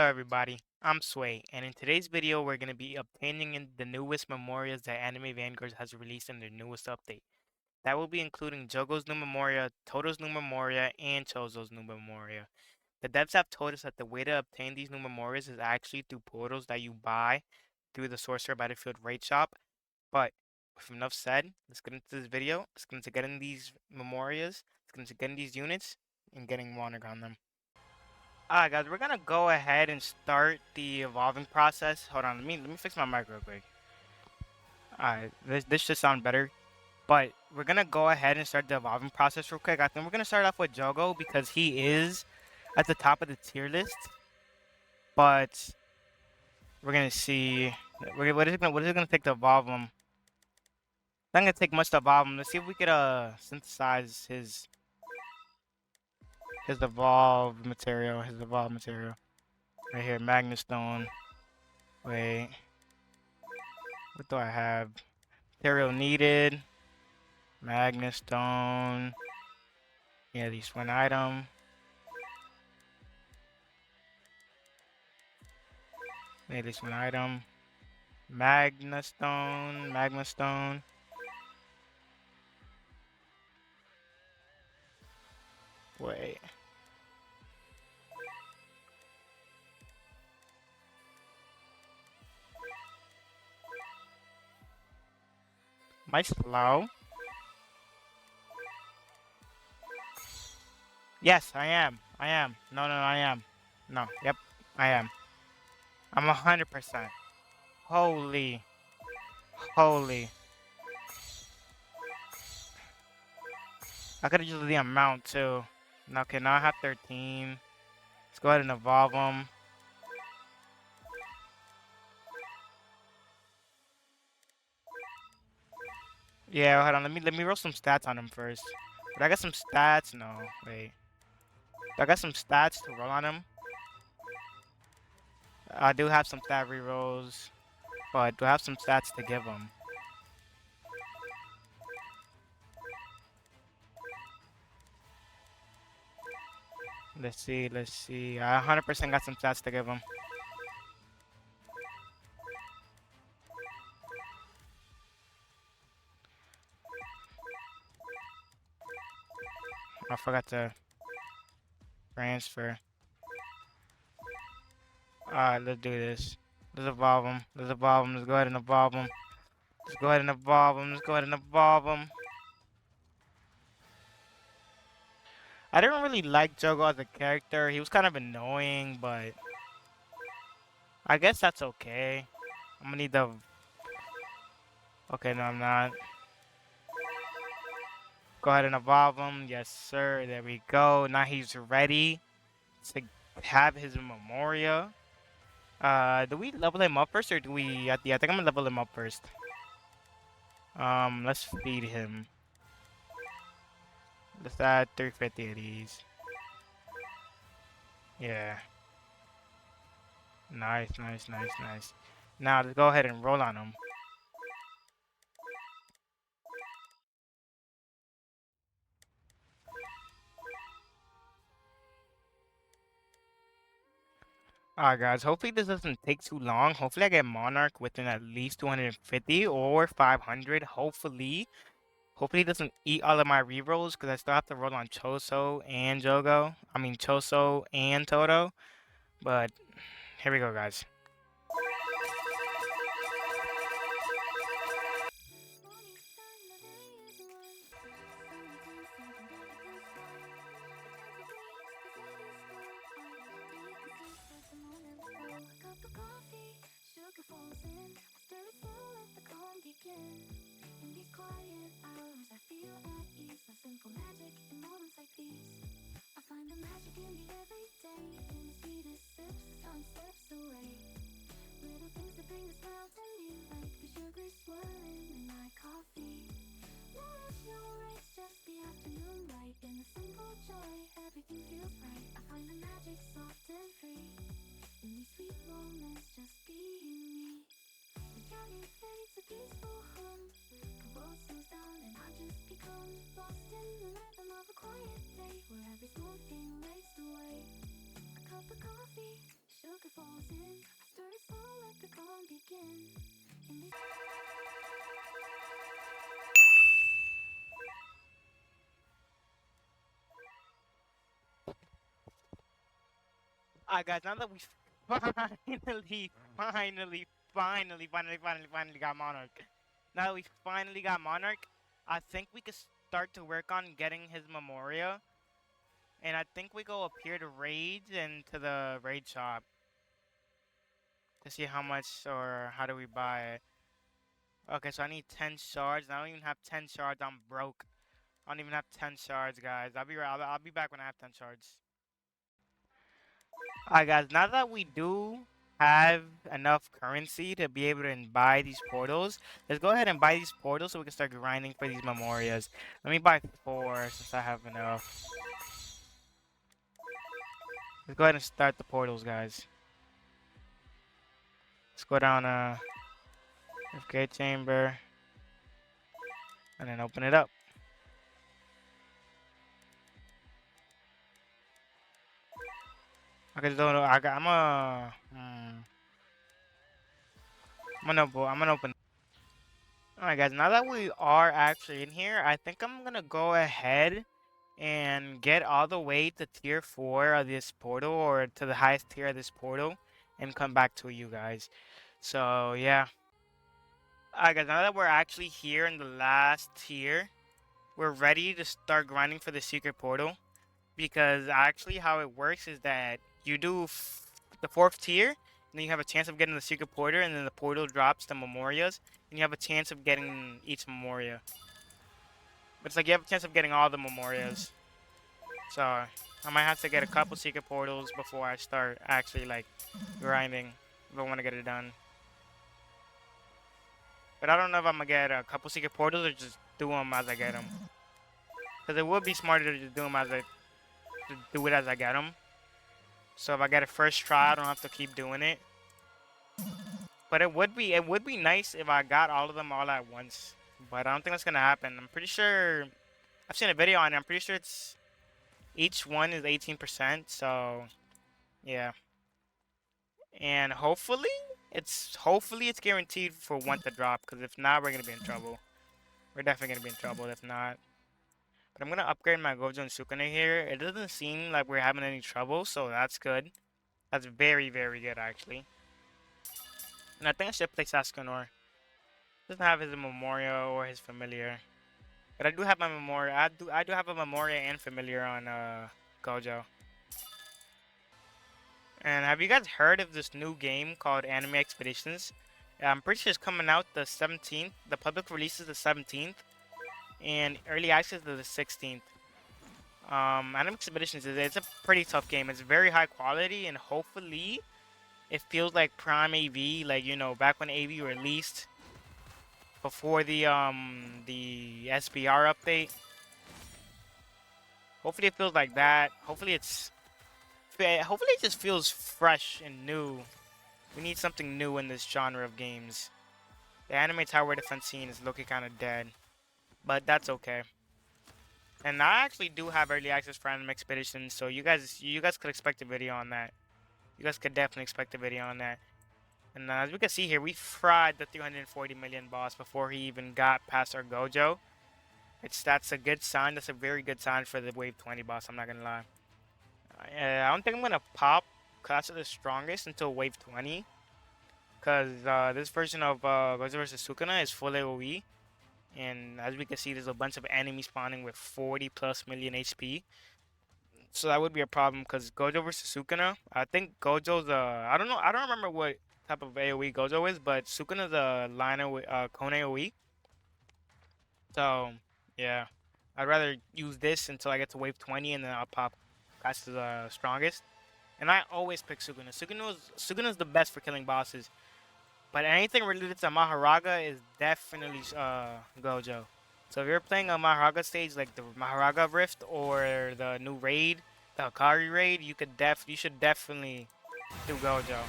Hello everybody, I'm Sway, and in today's video we're going to be obtaining the newest memorias that Anime Vanguard has released in their newest update. That will be including Jogo's new memoria, Toto's new memoria, and Chozo's new memoria. The devs have told us that the way to obtain these new memorias is actually through portals that you buy through the Sorcerer Battlefield raid shop, but with enough said, let's get into this video, let's get into getting these memorias, let's get into getting these units, and getting Monarch on them. Alright guys, we're gonna go ahead and start the evolving process. Hold on, let me fix my mic real quick. Alright, this should sound better. But we're gonna go ahead and start the evolving process real quick. I think we're gonna start off with Jogo because he is at the top of the tier list. But we're gonna see what is it gonna take to evolve him. It's not gonna take much to evolve him. Let's see if we could synthesize his evolved material. Right here, Magna Stone. Wait. What do I have? Material needed. Magna Stone. Yeah, at least one item. At least one item. Magma Stone. Wait. Am I slow? Yes, I am. No, I am. No, yep, I am. I'm 100%. Holy. Holy. I could have used the amount too. Okay, now I have 13. Let's go ahead and evolve them. Yeah, hold on. Let me roll some stats on him first. But I got some stats. No, wait. I got some stats to roll on him. I do have some stat rerolls, but do I have some stats to give him? Let's see. I 100% got some stats to give him. I forgot to transfer. Alright, let's do this. Let's evolve him. Let's go ahead and evolve him. I didn't really like Jogo as a character. He was kind of annoying, but I guess that's okay. I'm gonna need the... Okay, no, I'm not. Go ahead and evolve him. Yes, sir. There we go. Now he's ready to have his Memoria. Do we level him up first, or do we... Yeah, I think I'm gonna level him up first. Let's feed him. Let's add 350 of these. Yeah. Nice. Now, let's go ahead and roll on him. Alright guys, hopefully this doesn't take too long. Hopefully I get Monarch within at least 250 or 500. Hopefully it doesn't eat all of my rerolls because I still have to roll on Choso and Jogo. I mean Choso and Toto. But here we go guys. In these quiet hours, I feel at ease. A simple magic in moments like these. I find the magic in the everyday. In the sweetest sips, the sun slips away. Little things that bring a smile to me, like the sugar swirling in my coffee. No rush, no race, just the afternoon light. In the simple joy, everything feels right. I find the magic soft and free. In these sweet moments, just being me. The journey fades a peaceful hum. The world slows down and I just become lost in the rhythm of a quiet day where every small thing lays away. A cup of coffee, sugar falls in. I stir it slow, let the calm begin. In these Alright, guys, now that we finally got Monarch. Now that we finally got Monarch, I think we could start to work on getting his Memoria. And I think we go up here to raids and to the raid shop to see how much or how do we buy it. Okay, so I need 10 shards. I don't even have 10 shards. I'm broke. I don't even have 10 shards, guys. I'll be back when I have 10 shards. Alright, guys. Now that we do have enough currency to be able to buy these portals, let's go ahead and buy these portals so we can start grinding for these memorias. Let me buy 4 since I have enough. Let's go ahead and start the portals, guys. Let's go down FK chamber and then open it up. Okay, so I'm gonna open. Alright, guys, now that we are actually in here, I think I'm gonna go ahead and get all the way to tier 4 of this portal, or to the highest tier of this portal, and come back to you guys. So, yeah. Alright, guys, now that we're actually here in the last tier, we're ready to start grinding for the secret portal. Because actually how it works is that you do the 4th tier, and then you have a chance of getting the secret portal, and then the portal drops the memorias, and you have a chance of getting each memoria. But it's like you have a chance of getting all the memorias. So I might have to get a couple secret portals before I start actually like grinding if I want to get it done. But I don't know if I'm gonna get a couple secret portals or just do them as I get them. Because it would be smarter to just do them as I to do it as I get them. So if I get it first try, I don't have to keep doing it. But it would be nice if I got all of them all at once. But I don't think that's gonna happen. I'm pretty sure I've seen a video on it. I'm pretty sure it's each one is 18%. So yeah, and hopefully it's guaranteed for one to drop. Because if not, we're gonna be in trouble. We're definitely gonna be in trouble if not. But I'm gonna upgrade my Gojo and Sukune here. It doesn't seem like we're having any trouble, so that's good. That's very, very good actually. And I think I should play Sasuke. Doesn't have his Memoria or his Familiar. But I do have my Memoria. I do have a Memoria and Familiar on Gojo. And have you guys heard of this new game called Anime Expeditions? I'm pretty sure it's coming out the 17th. The public release is the 17th. And early access is the 16th. Anime Expeditions it's a pretty tough game. It's very high quality, and hopefully it feels like Prime AV, like back when AV released before the SBR update. Hopefully it feels like that. Hopefully it just feels fresh and new. We need something new in this genre of games. The anime tower defense scene is looking kind of dead, but that's okay. And I actually do have early access for Anime Expeditions, so you guys could expect a video on that. You guys could definitely expect a video on that. And as we can see here, we fried the 340 million boss before he even got past our Gojo. That's a good sign. That's a very good sign for the Wave 20 boss. I'm not gonna lie. I don't think I'm gonna pop Clash of the Strongest until Wave 20, because this version of Gojo vs Sukuna is full AOE, and as we can see, there's a bunch of enemies spawning with 40 plus million HP. So that would be a problem because Gojo vs Sukuna. I think Gojo's I don't know. I don't remember what type of AOE Gojo is, but Sukuna's a line Kone AOE. So yeah, I'd rather use this until I get to Wave 20, and then I'll pop Clash of the Strongest. And I always pick Sukuna. Sukuna's the best for killing bosses. But anything related to Maharaga is definitely Gojo. So if you're playing a Maharaga stage like the Maharaga Rift or the new raid, the Hakari raid, you should definitely do Gojo.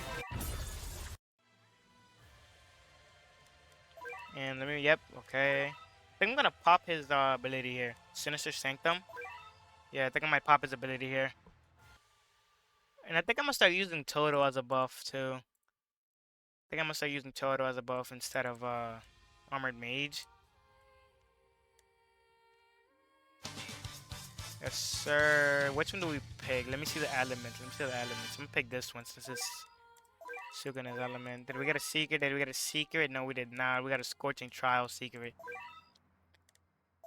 And okay. I think I'm gonna pop his ability here. Sinister Sanctum. Yeah, I think I might pop his ability here. And I think I'm gonna start using Toto as a buff too. I think I'm gonna start using Toto as a buff instead of Armored Mage. Yes, sir. Which one do we pick? Let me see the elements. Let me see the elements. I'm gonna pick this one since it's Sugana's element. Did we get a secret? Did we get a secret? No, we did not. We got a Scorching Trial secret.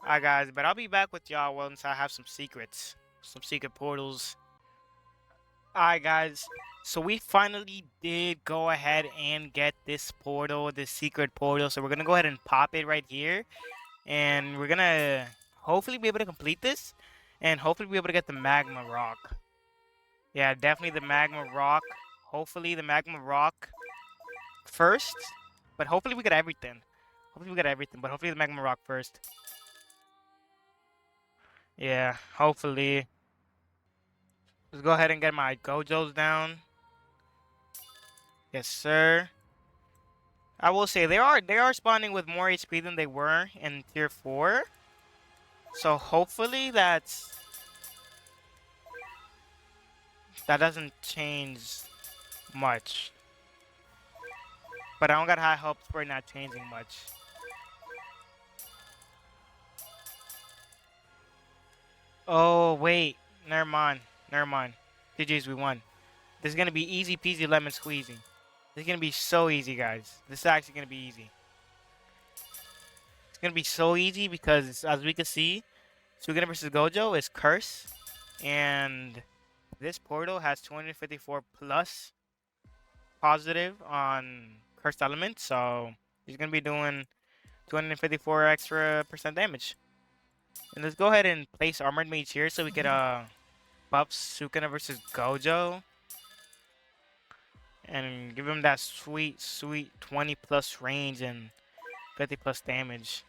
Alright, guys, but I'll be back with y'all once I have some secrets. Some secret portals. Alright, guys. So we finally did go ahead and get this portal, this secret portal. So we're gonna go ahead and pop it right here. And we're gonna hopefully be able to complete this. And hopefully be able to get the magma rock. Yeah, definitely the magma rock. Hopefully the magma rock first. But hopefully we get everything. Hopefully we get everything. But hopefully the magma rock first. Yeah, hopefully. Let's go ahead and get my Gojos down. Yes, sir. I will say they are spawning with more HP than they were in tier 4. So hopefully that doesn't change much. But I don't got high hopes for it not changing much. Oh wait, never mind. Never mind. GG's, we won. This is gonna be easy peasy lemon squeezy. This is gonna be so easy, guys. This is actually gonna be easy. It's gonna be so easy because as we can see, Sugana versus Gojo is Curse, and this portal has 254 plus positive on Cursed Element, so he's gonna be doing 254 extra percent damage. And let's go ahead and place Armored Mage here so we could buff Sukuna versus Gojo. And give him that sweet, sweet 20 plus range and 50 plus damage.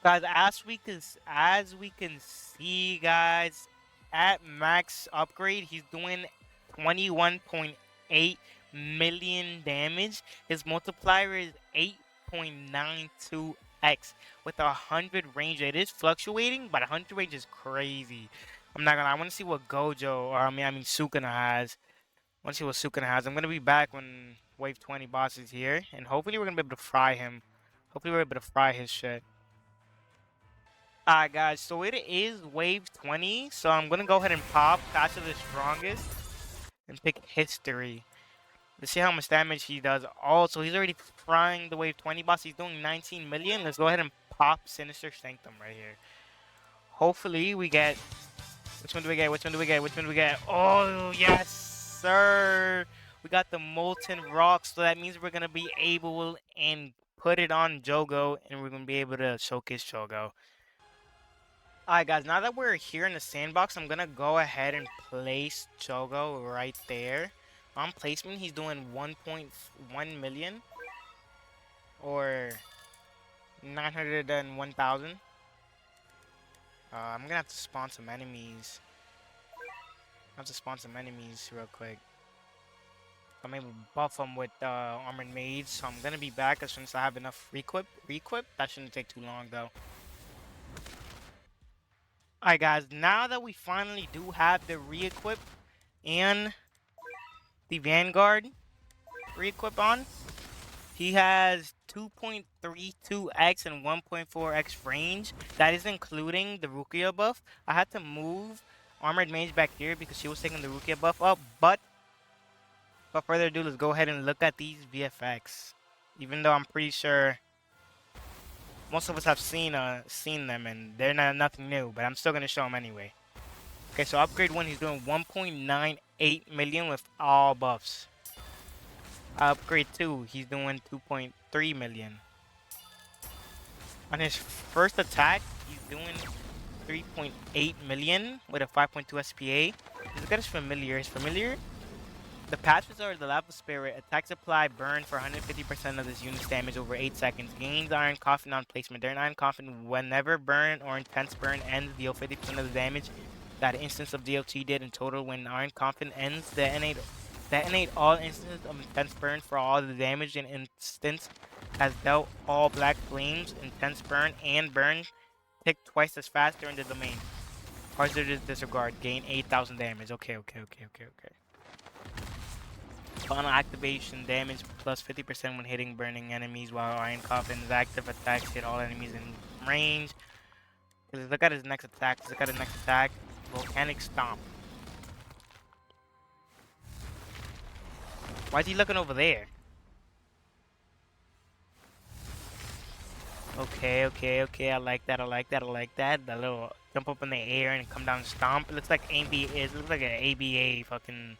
Guys, as we can see, guys, at max upgrade, he's doing 21.8 million damage. His multiplier is 8.92x with 100 range. It is fluctuating, but 100 range is crazy. I'm not gonna. I want to see what Gojo, or I mean Sukuna has. I want to see what Sukuna has. I'm gonna be back when Wave 20 boss is here, and hopefully we're gonna be able to fry him. Hopefully we're able to fry his shit. Alright guys, so it is wave 20, so I'm gonna go ahead and pop Clash of the Strongest and pick History. Let's see how much damage he does. Oh, so he's already frying the wave 20 boss. He's doing 19 million. Let's go ahead and pop Sinister Sanctum right here. Hopefully we get... Which one do we get? Which one do we get? Which one do we get? Oh, yes, sir! We got the Molten Rock, so that means we're gonna be able and put it on Jogo, and we're gonna be able to showcase Jogo. Alright guys, now that we're here in the sandbox, I'm gonna go ahead and place Jogo right there. On placement, he's doing 1.1 million or 901,000. I'm gonna have to spawn some enemies. I have to spawn some enemies real quick. I'm able to buff them with Armored Mage, so I'm gonna be back as soon as I have enough requip. That shouldn't take too long though. Alright guys, now that we finally do have the re-equip and the Vanguard re-equip on, he has 2.32x and 1.4x range. That is including the Rukia buff. I had to move Armored Mage back here because she was taking the Rukia buff up, but without further ado, let's go ahead and look at these VFX. Even though I'm pretty sure most of us have seen them, and they're nothing new, but I'm still gonna show them anyway. Okay, so upgrade 1, he's doing 1.98 million with all buffs. Upgrade 2, he's doing 2.3 million. On his first attack, he's doing 3.8 million with a 5.2 SPA. Look at his familiar. His familiar, the passives are the Lava Spirit, attacks apply, burn for 150% of this unit's damage over 8 seconds. Gains Iron Coffin on placement. During Iron Coffin, whenever burn or intense burn ends, deal 50% of the damage that instance of DLT did in total. When Iron Coffin ends, detonate all instances of intense burn for all the damage an instance has dealt. All black flames, intense burn, and burn tick twice as fast during the domain. Hazardous disregard. Gain 8,000 damage. Okay. Final activation damage plus 50% when hitting burning enemies while Iron Coffin's active attacks hit all enemies in range. Look at his next attack. Look at his next attack. Volcanic Stomp. Why is he looking over there? Okay. I like that. That little jump up in the air and come down and stomp. It looks like ABA. It looks like an ABA fucking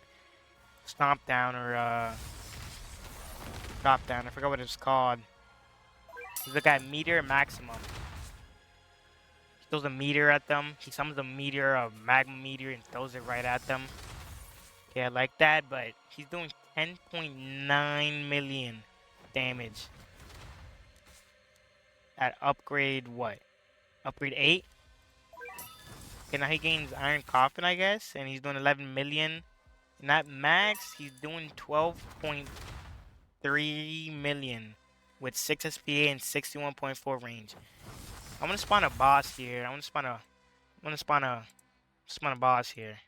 stomp down or drop down. I forgot what it's called. Look at meteor maximum. He throws a meteor at them. He summons a meteor, a magma meteor, and throws it right at them. Okay, I like that, but he's doing 10.9 million damage at upgrade what? Upgrade 8? Okay, now he gains Iron Coffin, I guess, and he's doing 11 million. And at max, he's doing 12.3 million with 6 SPA and 61.4 range. I'm gonna spawn a boss here. I'm gonna spawn a boss here.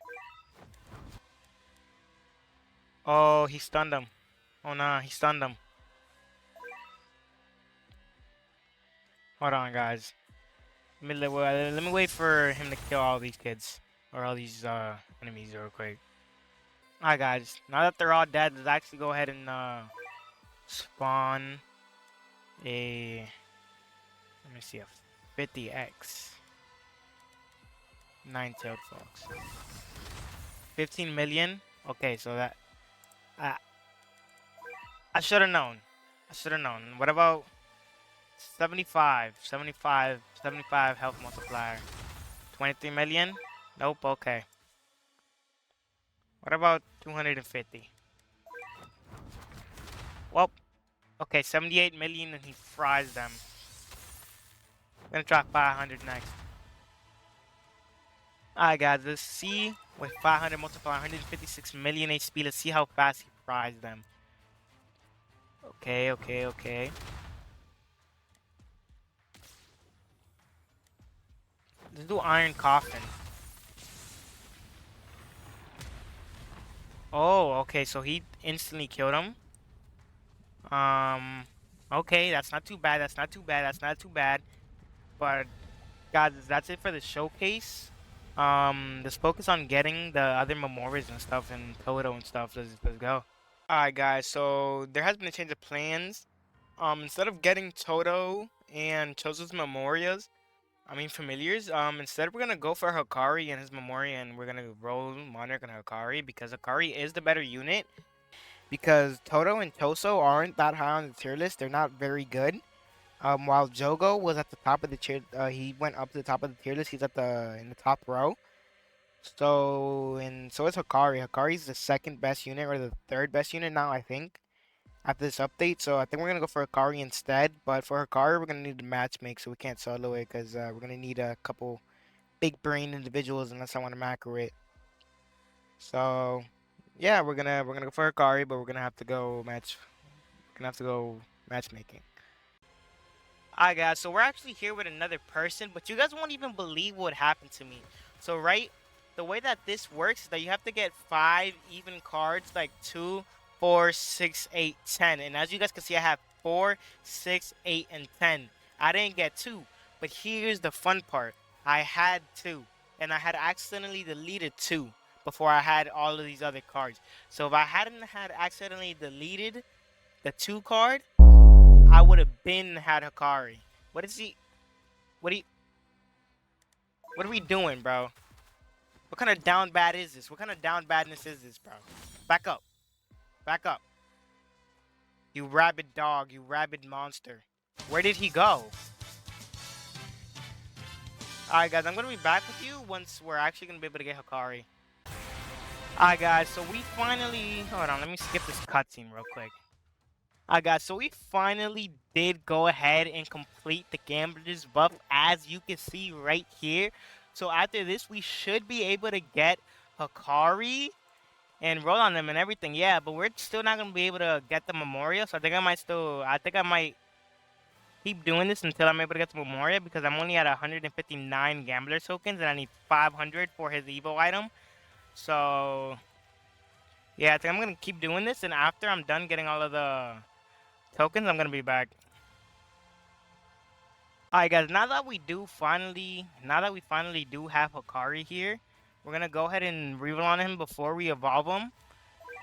Oh, he stunned him. Oh nah, he stunned him. Hold on, guys. Let me wait for him to kill all these kids or all these enemies real quick. Alright, guys. Now that they're all dead, let's actually go ahead and spawn a. Let me see, a 50x 9-tailed fox. 15 million. Okay, so that I I should have known. What about 75 health multiplier? 23 million? Nope. Okay. What about 250? Well, okay, 78 million and he fries them. Gonna drop 500 next. Alright, guys, let's see with 500 multiplier 156 million HP. Let's see how fast he fries them. Okay. Let's do Iron Coffin. Oh, okay, so he instantly killed him. Okay, that's not too bad. But guys, that's it for the showcase. Let's focus on getting the other memorials and stuff and Toto and stuff. Let's go. Alright, guys, so there has been a change of plans. Instead of getting Toto and Chozo's memorials, familiars, instead we're gonna go for Hakari and his memoria, and we're gonna roll Monarch and Hakari because Hakari is the better unit. Because Toto and Choso aren't that high on the tier list, they're not very good. While Jogo was at the top of the tier, he went up to the top of the tier list. He's in the top row. So is Hakari. Hakari's the second best unit or the third best unit now, I think, after this update. So I think we're gonna go for Hakari instead. But for Hakari, we're gonna need to match make, so we can't solo it because we're gonna need a couple big brain individuals unless I want to macro it. So yeah, we're gonna go for Hakari, but we're gonna have to go matchmaking. Alright, guys, so we're actually here with another person, but you guys won't even believe what happened to me. So, right, the way that this works is that you have to get 5 even cards, like 2, 4, 6, 8, 10. And as you guys can see, I have 4, 6, 8, and 10. I didn't get 2, but here's the fun part. I had 2, and I had accidentally deleted 2 before I had all of these other cards. So if I hadn't had accidentally deleted the 2 card, I would have been had Hakari. What is he? What are you? What are we doing, bro? What kind of down bad is this? What kind of down badness is this, bro? Back up. Back up. You rabid dog. You rabid monster. Where did he go? Alright, guys. I'm going to be back with you once we're actually going to be able to get Hakari. Alright, guys. So we finally... Hold on. Let me skip this cutscene real quick. Alright, guys, so we finally did go ahead and complete the Gambler's buff, as you can see right here. So after this, we should be able to get Hakari and roll on them and everything. Yeah, but we're still not going to be able to get the Memorial, so I think I might keep doing this until I'm able to get to Memoria because I'm only at 159 Gambler tokens and I need 500 for his Evo item. So, yeah, I think I'm going to keep doing this, and after I'm done getting all of the tokens, I'm going to be back. Alright guys, now that we finally do have Hakari here, we're going to go ahead and reroll on him before we evolve him.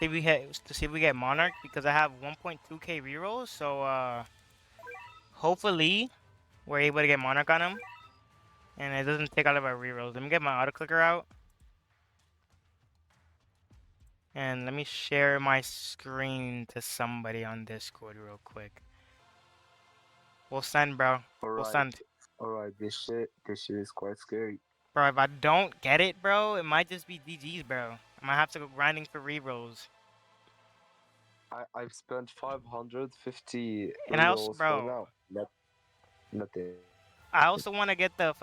To see if we get Monarch, because I have 1.2k rerolls, so hopefully we're able to get Monarch on him. And it doesn't take all of our rerolls. Let me get my auto clicker out. And let me share my screen to somebody on Discord real quick. We'll send, bro. We'll Alright, send. alright, this shit is quite scary. Bro, if I don't get it, bro, it might just be GG's, bro. I might have to go grinding for rerolls. I've spent 550 And I also, rerolls for bro, now. Nothing. I also want to get the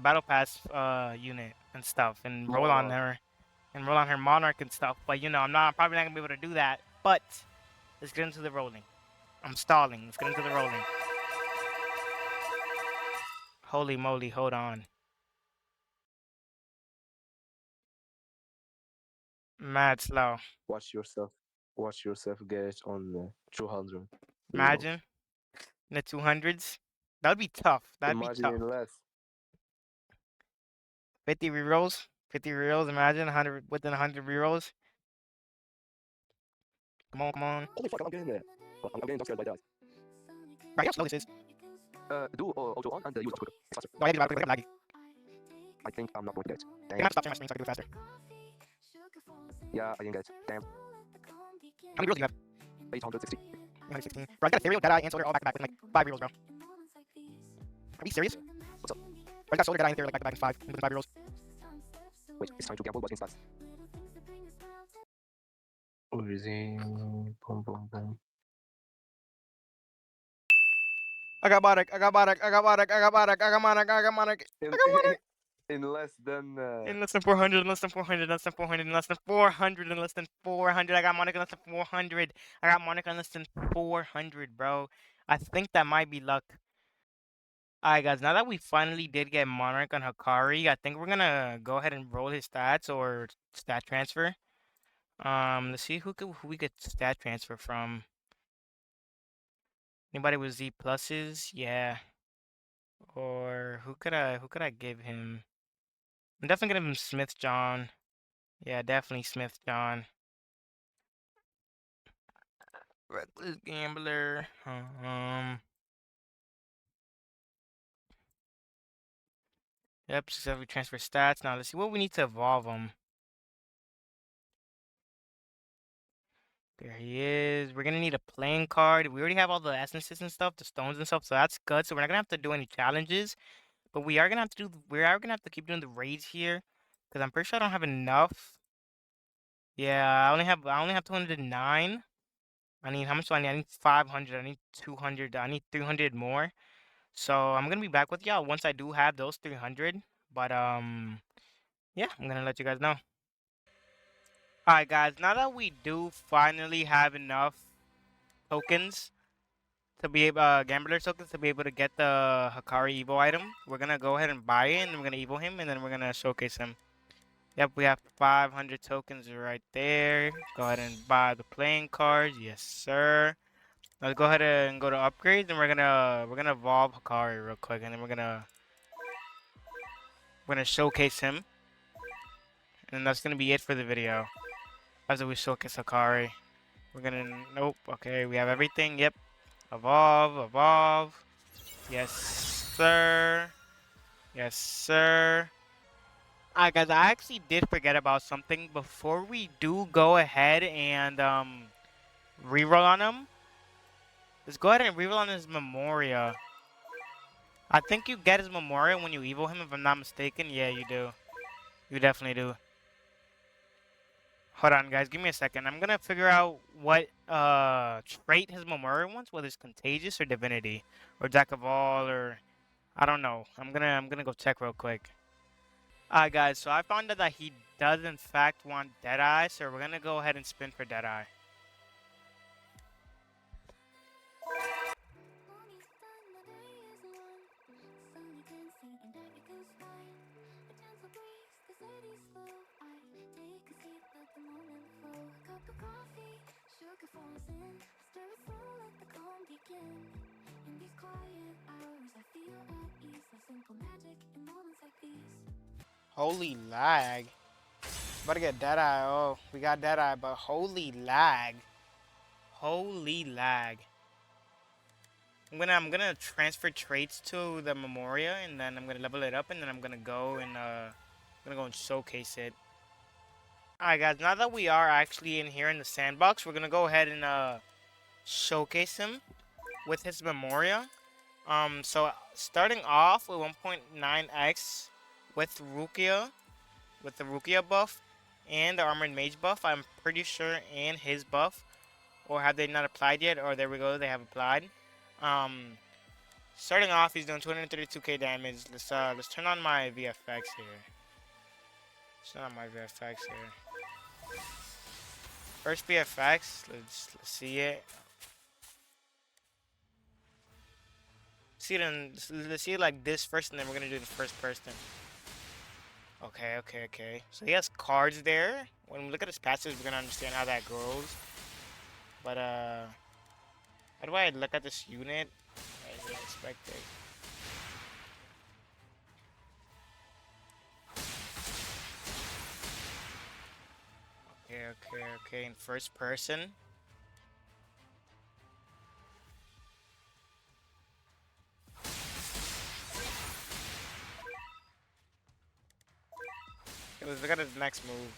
battle pass unit and stuff and roll on Monarch. her Monarch and stuff. But you know, I'm probably not gonna be able to do that. But let's get into the rolling. I'm stalling. Let's get into the rolling. Holy moly, hold on. Mad slow. Watch yourself. Watch yourself get on 200 rerolls. Imagine in the 200s. That would be tough. That'd be Imagine tough. in less. 50 rerolls. 50 rerolls. Imagine 100 within 100 rerolls. Come on, come on. Holy fuck, I'm getting there. I'm getting scared by that. Right, how slow this is. Do auto on and use it quicker. It's faster. No, I gotta do it. I'm laggy. I think I'm not going to get it. I Damn. might stop sharing my screen so I can do it faster. Yeah, I didn't get it. Damn. How many rerolls do you have? 860. 116. Bro, I got a Ethereal, Deadeye, and Solar all back to back with like 5 rerolls, bro. Are you serious? What's up? Bro, I got Solar, Deadeye, and Ethereal like back to back in 5. Within 5 rerolls. Wait, it's time to gamble, but in stats. Boom, boom, boom. I got Monarch. I got Monarch. I got Monarch. I got Monarch. I got Monarch. I got Monarch. In, in less than In less than 400, in less than 400, in less than 400, in less than 400, in less than 400. I got Monarch in less than 400. I got Monarch in less than 400, bro. I think that might be luck. Alright, guys, now that we finally did get Monarch on Hakari, I think we're gonna go ahead and roll his stats or stat transfer. Let's see who we could stat transfer from. Anybody with Z pluses? Yeah. Or who could I give him? I'm definitely gonna give him Smith John. Yeah, definitely Smith John. Reckless Gambler. Yep, successfully transfer stats. Now let's see what we need to evolve him. There he is. We're gonna need a playing card. We already have all the essences and stuff, the stones and stuff, so that's good. So we're not gonna have to do any challenges, but we are gonna have to keep doing the raids here, because I'm pretty sure I don't have enough. Yeah, I only have 209. I need, how much do I need? I need 500. I need 200. I need 300 more. So I'm gonna be back with y'all once I do have those 300. But yeah, I'm gonna let you guys know. Alright guys, now that we do finally have enough tokens to be able, gambler tokens to be able to get the Hakari Evo item, we're gonna go ahead and buy it, and we're gonna Evo him, and then we're gonna showcase him. Yep, we have 500 tokens right there. Go ahead and buy the playing cards, yes sir. Let's go ahead and go to upgrades, and we're gonna evolve Hakari real quick, and then we're gonna showcase him, and that's gonna be it for the video. After we showcase Hakari, we're gonna, nope, okay, we have everything, yep. Evolve, evolve. Yes, sir. Yes, sir. Alright, guys, I actually did forget about something. Before we do go ahead and reroll on him, let's go ahead and reroll on his Memoria. I think you get his Memoria when you Evo him, if I'm not mistaken. Yeah, you do. You definitely do. Hold on, guys. Give me a second. I'm gonna figure out what trait his Memoria wants, whether it's Contagious or Divinity, or Jack of All, or I don't know. I'm gonna go check real quick. Alright, guys. So I found out that he does in fact want Deadeye, so we're gonna go ahead and spin for Deadeye. in, stir a soul, let the calm begin. In these quiet hours, I feel at ease. A simple magic in moments like these. Holy lag. About to get Deadeye. Oh, we got Deadeye, but holy lag. Holy lag. I'm gonna transfer traits to the Memoria, and then I'm gonna level it up, and then I'm gonna go and showcase it. Alright guys, now that we are actually in here in the sandbox, we're gonna go ahead and showcase him with his Memoria. So starting off with 1.9x with Rukia, with the Rukia buff and the Armored Mage buff, I'm pretty sure, and his buff, or have they not applied yet? Or there we go, they have applied. Um, Starting off, he's doing 232k damage. Let's turn on my VFX here. Let's turn on my VFX here. First VFX, let's see it. See it let's see it like this first, and then we're gonna do the first person. Okay. So he has cards there. When we look at his passives, we're gonna understand how that grows. But how do I look at this unit? Right here, spectate. Okay. In first person. Okay, let's look at his next move.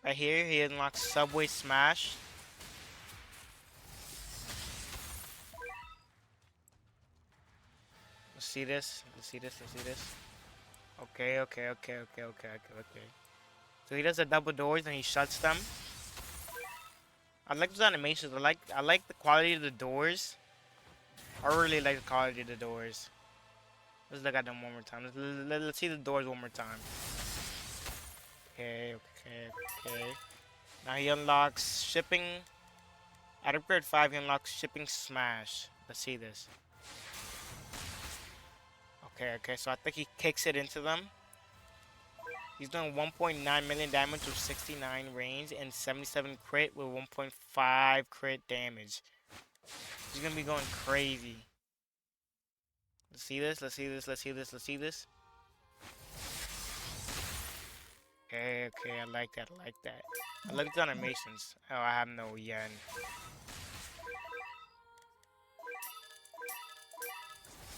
Right here, he unlocks Subway Smash. Let's see this. Let's see this. Okay. So he does the double doors and he shuts them. I like those animations. I like the quality of the doors. I really like the quality of the doors. Let's look at them one more time. Let's see the doors one more time. Okay. Now he unlocks shipping. At upgrade 5, he unlocks shipping smash. Let's see this. Okay. So I think he kicks it into them. He's doing 1.9 million damage with 69 range and 77 crit with 1.5 crit damage. He's gonna be going crazy. Let's see this. Okay. I like that. I like the animations. Oh, I have no yen.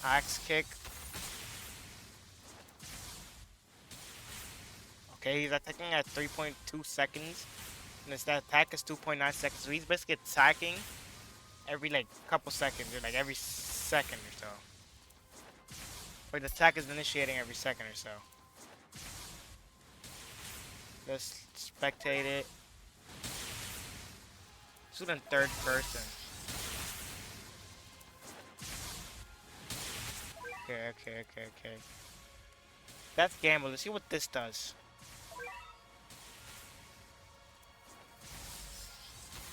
Axe kick. Okay, he's attacking at 3.2 seconds. And his attack is 2.9 seconds. So he's basically attacking every like couple seconds, or like every second or so. Or the attack is initiating every second or so. Let's spectate it. Shoot in third person. Okay. That's gamble. Let's see what this does.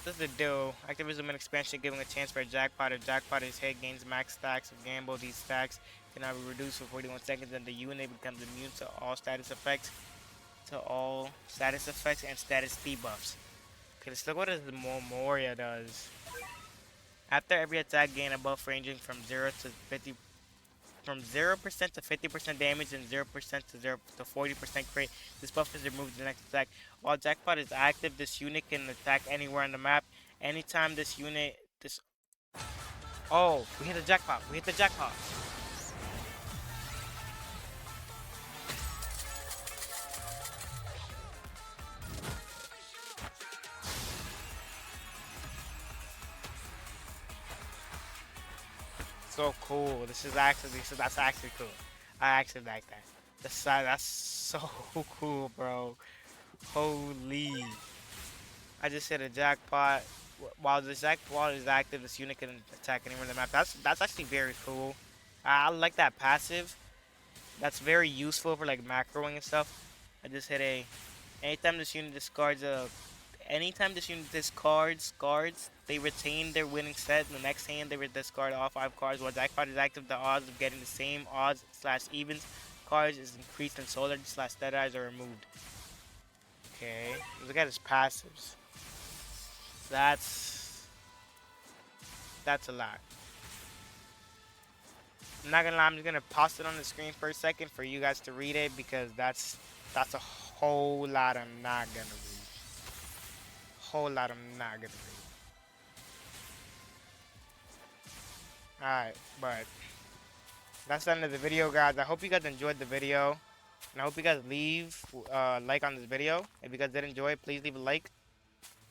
This is the do. Activism and expansion giving a chance for a jackpot. If jackpot is hit, gains max stacks of gamble. These stacks cannot be reduced for 41 seconds, and the unit becomes immune to all status effects. And status debuffs. Okay, let's look what his Memoria does. After every attack, gain a buff ranging from 0% to 50% damage and 0% to 40% crit. This buff is removed the next attack. While jackpot is active, this unit can attack anywhere on the map. Anytime this unit Oh, we hit the jackpot. So cool. That's actually cool. I actually like that. That's so cool, bro. Holy. I just hit a jackpot. While the jackpot is active, this unit can attack anywhere on the map. That's actually very cool. I like that passive. That's very useful for like macroing and stuff. I just hit a. Anytime this unit discards a. Anytime this unit discards cards, they retain their winning set. In the next hand, they will discard all 5 cards. While jackpot is active, the odds of getting the same odds slash evens cards is increased and solar slash dead eyes are removed. Okay, look at his passives. That's that's a lot. I'm not gonna lie, I'm just gonna pause it on the screen for a second for you guys to read it because that's a whole lot I'm not gonna read. Whole lot I'm not gonna read. Alright, but that's the end of the video, guys. I hope you guys enjoyed the video. And I hope you guys leave a like on this video. If you guys did enjoy it, please leave a like.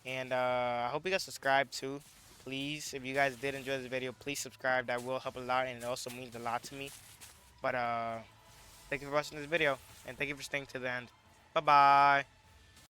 And I hope you guys subscribe too. Please, if you guys did enjoy this video, please subscribe. That will help a lot and it also means a lot to me. But thank you for watching this video. And thank you for staying to the end. Bye-bye.